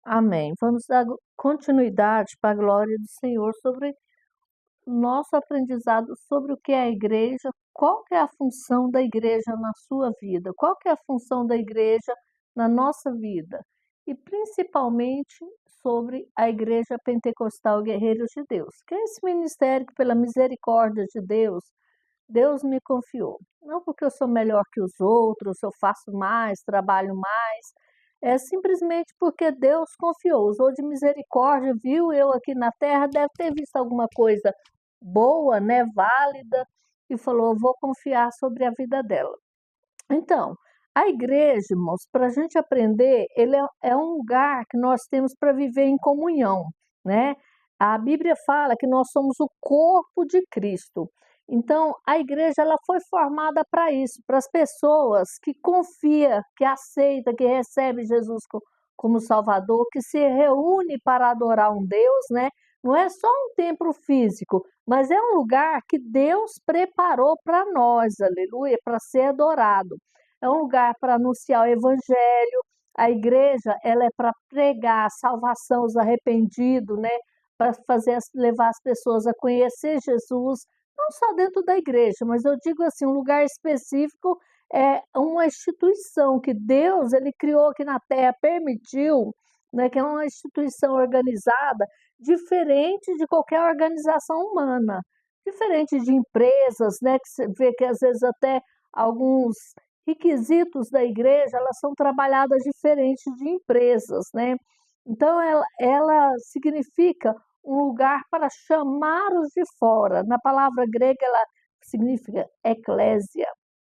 Amém. Vamos dar continuidade para a glória do Senhor sobre nosso aprendizado sobre o que é a igreja, qual que é a função da igreja na sua vida, qual que é a função da igreja na nossa vida, e principalmente sobre a Igreja Pentecostal Guerreiros de Deus, que é esse ministério que, pela misericórdia de Deus, Deus me confiou. Não porque eu sou melhor que os outros, eu faço mais, trabalho mais, é simplesmente porque Deus confiou, usou de misericórdia, viu eu aqui na terra, deve ter visto alguma coisa boa, né, válida, e falou: vou confiar sobre a vida dela. Então, a igreja, irmãos, para a gente aprender, ele é um lugar que nós temos para viver em comunhão, né? A Bíblia fala que nós somos o corpo de Cristo. Então, a igreja ela foi formada para isso, para as pessoas que confiam, que aceitam, que recebem Jesus como Salvador, que se reúne para adorar um Deus, né? Não é só um templo físico, mas é um lugar que Deus preparou para nós, aleluia, para ser adorado. É um lugar para anunciar o evangelho. A igreja, ela é para pregar a salvação aos arrependidos, né? Para levar as pessoas a conhecer Jesus, não só dentro da igreja, mas eu digo assim, um lugar específico é uma instituição que Deus ele criou aqui na terra, permitiu, né, que é uma instituição organizada diferente de qualquer organização humana, diferente de empresas, né, que você vê que às vezes até alguns requisitos da igreja, elas são trabalhadas diferente de empresas, né? Então, ela significa um lugar para chamar os de fora. Na palavra grega, ela significa eclésia,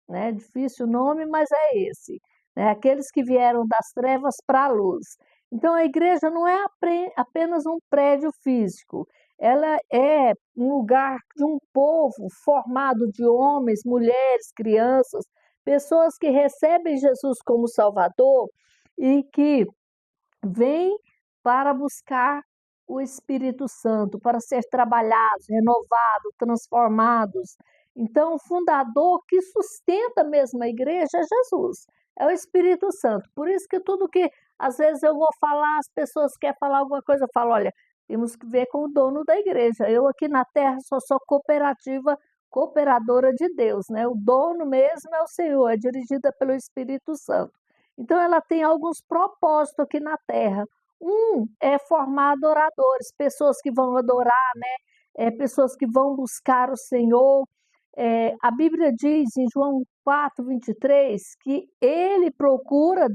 né? Difícil o nome, mas é esse, né? Aqueles que vieram das trevas para a luz. Então, a igreja não é apenas um prédio físico, ela é um lugar de um povo formado de homens, mulheres, crianças, pessoas que recebem Jesus como Salvador e que vêm para buscar o Espírito Santo, para ser trabalhados, renovados, transformados. Então, o fundador que sustenta mesmo a igreja é Jesus, é o Espírito Santo. Por isso que tudo que às vezes eu vou falar, as pessoas querem falar alguma coisa, eu falo, olha, temos que ver com o dono da igreja. Eu aqui na terra só sou cooperativa, cooperadora de Deus, né? O dono mesmo é o Senhor, é dirigida pelo Espírito Santo. Então ela tem alguns propósitos aqui na terra. Um é formar adoradores, pessoas que vão adorar, né? Pessoas que vão buscar o Senhor. A Bíblia diz em João 4:23 que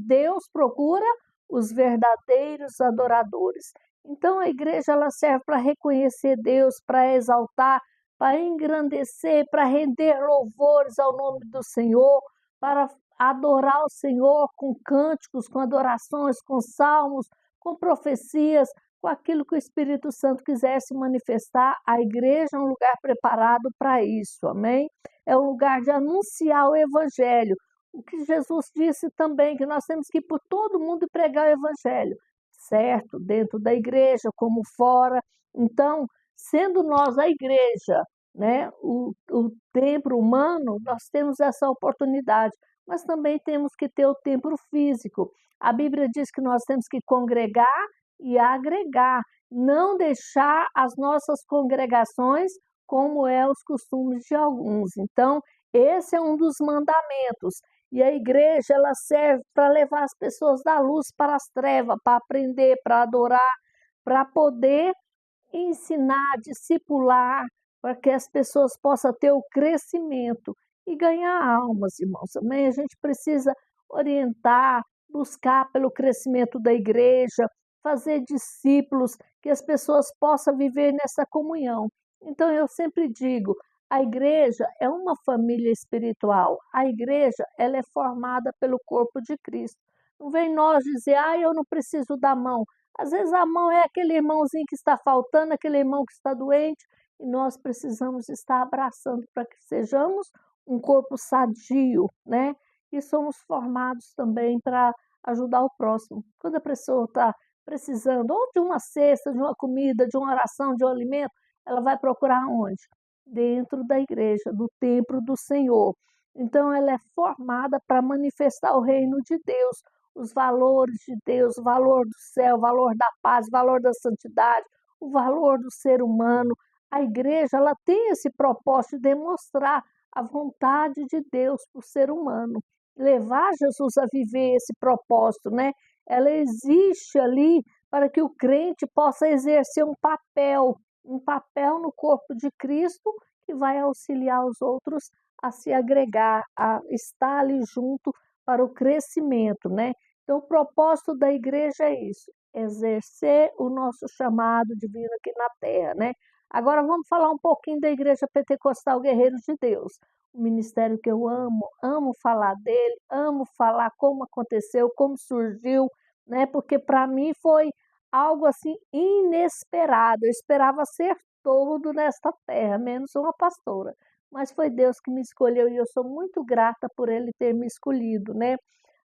Deus procura os verdadeiros adoradores. Então a igreja ela serve para reconhecer Deus, para exaltar, para engrandecer, para render louvores ao nome do Senhor, para adorar o Senhor com cânticos, com adorações, com salmos, com profecias, com aquilo que o Espírito Santo quisesse manifestar. A igreja é um lugar preparado para isso, amém? É um lugar de anunciar o evangelho. O que Jesus disse também, que nós temos que ir por todo mundo e pregar o evangelho, certo? Dentro da igreja, como fora. Então, sendo nós a igreja, né, o templo humano, nós temos essa oportunidade, mas também temos que ter o templo físico. A Bíblia diz que nós temos que congregar e agregar, não deixar as nossas congregações como é os costumes de alguns. Então, esse é um dos mandamentos. E a igreja ela serve para levar as pessoas da luz para as trevas, para aprender, para adorar, para poder ensinar, discipular, para que as pessoas possam ter o crescimento e ganhar almas, irmãos. Também a gente precisa orientar, buscar pelo crescimento da igreja, fazer discípulos, que as pessoas possam viver nessa comunhão. Então eu sempre digo, a igreja é uma família espiritual. A igreja, ela é formada pelo corpo de Cristo. Não vem nós dizer, eu não preciso da mão. Às vezes a mão é aquele irmãozinho que está faltando, aquele irmão que está doente, e nós precisamos estar abraçando para que sejamos um corpo sadio, né? E somos formados também para ajudar o próximo. Quando a pessoa está precisando ou de uma cesta, de uma comida, de uma oração, de um alimento, ela vai procurar onde? Dentro da igreja, do templo do Senhor. Então ela é formada para manifestar o reino de Deus, os valores de Deus, o valor do céu, o valor da paz, o valor da santidade, o valor do ser humano. A igreja, ela tem esse propósito de demonstrar a vontade de Deus para o ser humano, levar Jesus a viver esse propósito, né? Ela existe ali para que o crente possa exercer um papel no corpo de Cristo que vai auxiliar os outros a se agregar, a estar ali junto para o crescimento, né? Então, o propósito da igreja é isso, exercer o nosso chamado divino aqui na terra, né? Agora vamos falar um pouquinho da Igreja Pentecostal Guerreiros de Deus, um ministério que eu amo, amo falar dele, amo falar como aconteceu, como surgiu, né? Porque para mim foi algo assim inesperado. Eu esperava ser todo nesta terra, menos uma pastora. Mas foi Deus que me escolheu e eu sou muito grata por ele ter me escolhido, né?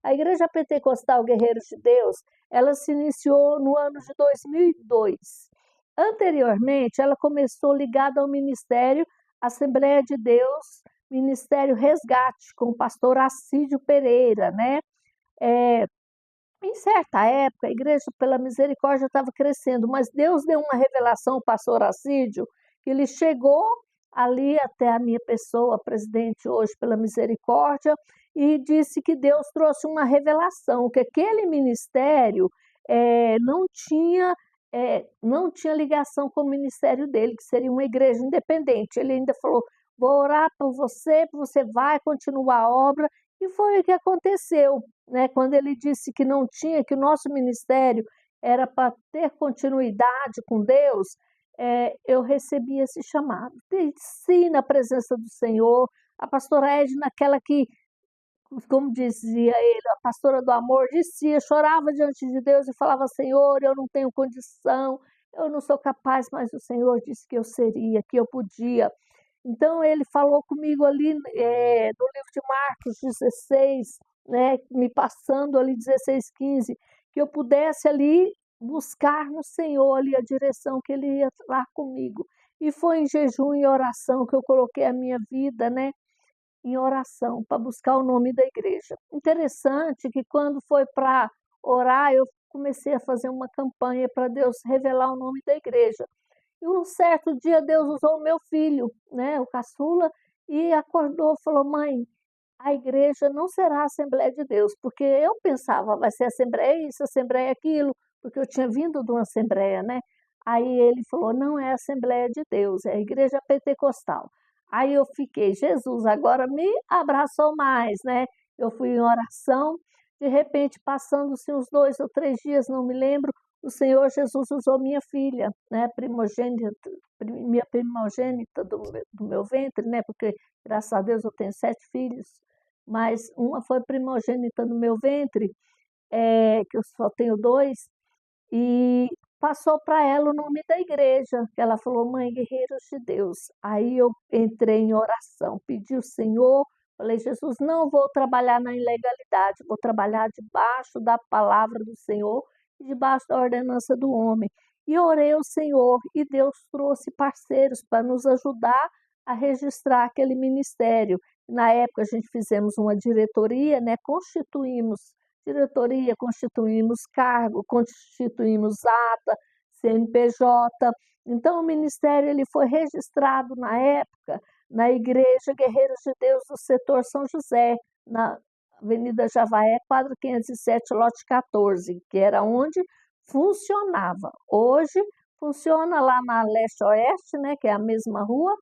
A Igreja Pentecostal Guerreiros de Deus, ela se iniciou no ano de 2002. Anteriormente, ela começou ligada ao Ministério Assembleia de Deus, Ministério Resgate, com o pastor Assídio Pereira, né? É, em certa época, a igreja, pela misericórdia, estava crescendo, mas Deus deu uma revelação ao pastor Assídio, que ele chegou ali até a minha pessoa, presidente hoje pela misericórdia, e disse que Deus trouxe uma revelação, que aquele ministério não tinha ligação com o ministério dele, que seria uma igreja independente. Ele ainda falou, vou orar por você vai continuar a obra, e foi o que aconteceu, né? Quando ele disse que não tinha, que o nosso ministério era para ter continuidade com Deus, eu recebi esse chamado. Desci na presença do Senhor, a pastora Edna, aquela que, como dizia ele, a pastora do amor, descia, chorava diante de Deus e falava, Senhor, eu não tenho condição, eu não sou capaz, mas o Senhor disse que eu seria, que eu podia. Então, ele falou comigo ali no livro de Marcos 16, né, me passando ali 16, 15, que eu pudesse ali buscar no Senhor ali a direção que Ele ia lá comigo. E foi em jejum e oração que eu coloquei a minha vida, né, em oração, para buscar o nome da igreja. Interessante que quando foi para orar, eu comecei a fazer uma campanha para Deus revelar o nome da igreja. E um certo dia Deus usou o meu filho, né, o caçula, e acordou, falou, mãe, a igreja não será a Assembleia de Deus, porque eu pensava, vai ser Assembleia isso, Assembleia aquilo, porque eu tinha vindo de uma Assembleia, né? Aí ele falou, não é a Assembleia de Deus, é a Igreja Pentecostal. Aí eu fiquei, Jesus, agora me abraçou mais, né? Eu fui em oração, de repente, passando-se uns 2 ou 3 dias, não me lembro, o Senhor Jesus usou minha filha, né? Minha primogênita do meu ventre, né? Porque, graças a Deus, eu tenho 7 filhos, mas uma foi primogênita no meu ventre, que eu só tenho 2, e passou para ela o nome da igreja, que ela falou, Mãe Guerreiros de Deus. Aí eu entrei em oração, pedi ao Senhor, falei, Jesus, não vou trabalhar na ilegalidade, vou trabalhar debaixo da palavra do Senhor e debaixo da ordenança do homem. E orei ao Senhor, e Deus trouxe parceiros para nos ajudar a registrar aquele ministério. Na época a gente fizemos uma diretoria, né? Constituímos diretoria, constituímos cargo, constituímos ata, CNPJ. Então o ministério ele foi registrado na época na Igreja Guerreiros de Deus do setor São José, na Avenida Javaé, quadro 507, lote 14, que era onde funcionava. Hoje funciona lá na Leste-Oeste, né, que é a mesma rua,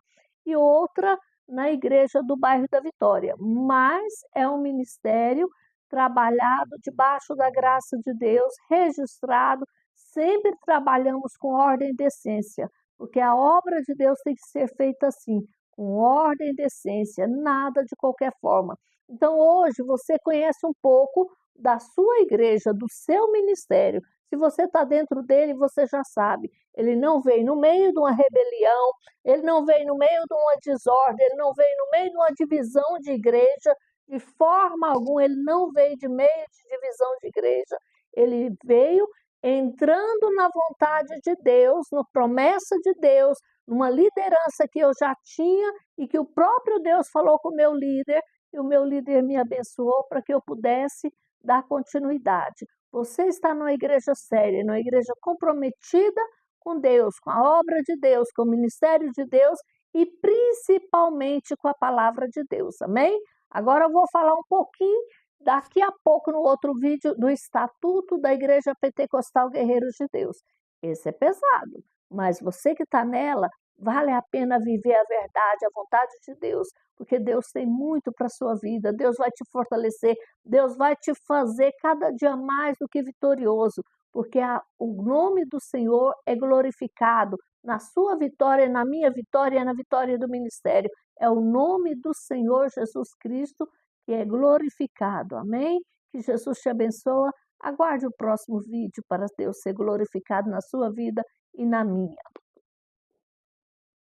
e outra na igreja do bairro da Vitória. Mas é um ministério trabalhado debaixo da graça de Deus, registrado, sempre trabalhamos com ordem e decência, porque a obra de Deus tem que ser feita assim, com ordem e decência, nada de qualquer forma. Então, hoje, você conhece um pouco da sua igreja, do seu ministério. Se você está dentro dele, você já sabe. Ele não veio no meio de uma rebelião, ele não veio no meio de uma desordem, ele não veio no meio de uma divisão de igreja, de forma alguma, ele não veio de meio de divisão de igreja, ele veio entrando na vontade de Deus, na promessa de Deus, numa liderança que eu já tinha e que o próprio Deus falou com o meu líder, e o meu líder me abençoou para que eu pudesse dar continuidade. Você está numa igreja séria, numa igreja comprometida com Deus, com a obra de Deus, com o ministério de Deus e principalmente com a palavra de Deus, amém? Agora eu vou falar um pouquinho, daqui a pouco, no outro vídeo, do Estatuto da Igreja Pentecostal Guerreiros de Deus. Esse é pesado, mas você que está nela, vale a pena viver a verdade, a vontade de Deus, porque Deus tem muito para a sua vida, Deus vai te fortalecer, Deus vai te fazer cada dia mais do que vitorioso, porque o nome do Senhor é glorificado na sua vitória, na minha vitória e na vitória do ministério. É o nome do Senhor Jesus Cristo que é glorificado. Amém? Que Jesus te abençoe. Aguarde o próximo vídeo para Deus ser glorificado na sua vida e na minha.